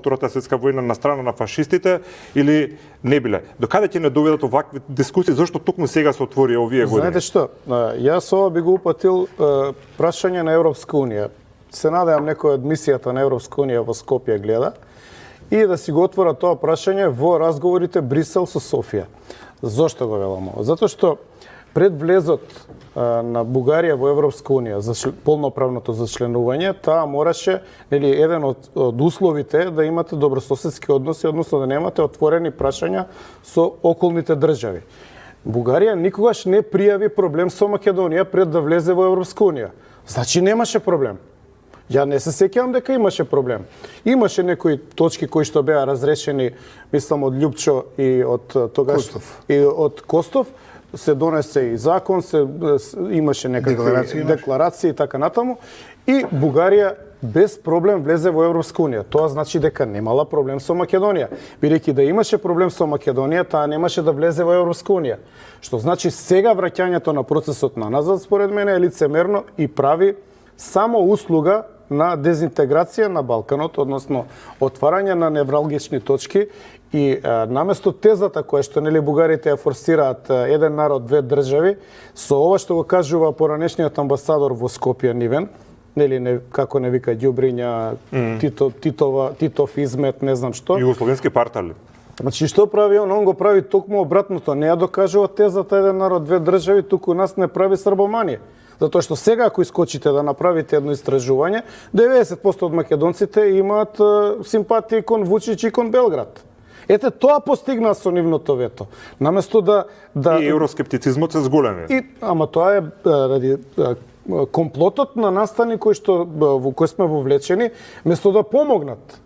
Втората светска војна на страна на фашистите или не биле? Докаде ќе не доведат овакви дискусии, зашто токму сега се отвори овие години? Знаете што, јас ова би го упатил прашање на Европска унија. Се надевам некој од мисијата на Европска унија во Скопје гледа и да си го отвора тоа прашање во разговорите Брисел со Софија. Зошто го велам ова? Затоа што пред влезот на Бугарија во Европска унија за полноправното зачленување, таа мораше, нели, еден од условите да имате добрососедски односи, односно да немате отворени прашања со околните држави. Бугарија никогаш не пријави проблем со Македонија пред да влезе во Европска унија. Значи немаше проблем. Ја не се сеќавам дека имаше проблем. Имаше некои точки кои што беа разрешени, мислам, од Љупчо и од тогаш и од Костов, се донесе и закон, имаше некакви декларации и така натаму, и Бугарија без проблем влезе во Европска унија. Тоа значи дека немала проблем со Македонија. Бидејќи да имаше проблем со Македонија, таа немаше да влезе во Европска унија. Што значи сега враќањето на процесот на назад, според мене, е лицемерно и прави само услуга на дезинтеграција на Балканот, односно отварање на невралгични точки и наместо тезата која што нели бугарите ја форсираат еден народ, две држави, со ова што го кажува поранешниот амбасадор во Скопје Нивен, нели како не вика ѓубриња, Титов измет, не знам што. Југословенски партали. Значи што прави он? Он го прави токму обратното, не ја докажува тезата еден народ, две држави, туку нас не прави србоманија. Затоа што сега ако искочите да направите едно истражување, 90% од македонците имаат симпатии кон Вучич и кон Белград. Ете тоа постигна со нивното вето. Наместо да и евроскептицизмот се зголеми. Ама тоа е ради комплотот на настани во кој сме вовлечени, место да помогнат.